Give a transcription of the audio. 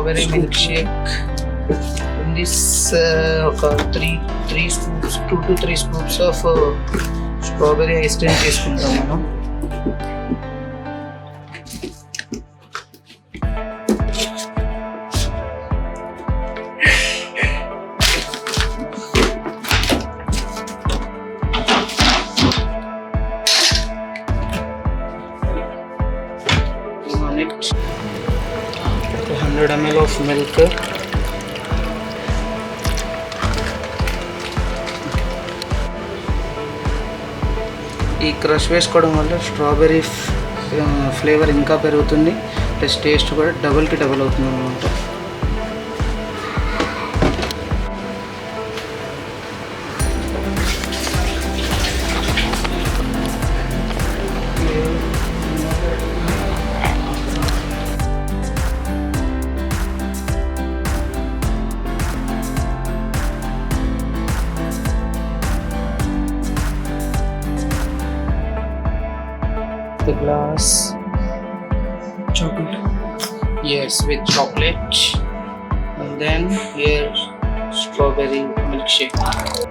strawberry milkshake. In this, 3 scoops, 2 to 3 scoops of strawberry ice cream తీసుకుంటాం మనం. Next, 100 ml of milk. ఈ crush వేసుకోవడం వల్ల strawberry flavour ఇంకా పెరుగుతుంది, ప్లస్ టేస్ట్ కూడా డబుల్కి డబుల్ అవుతుంది అనమాట. The glass chocolate, yes, with chocolate, and then here strawberry milkshake.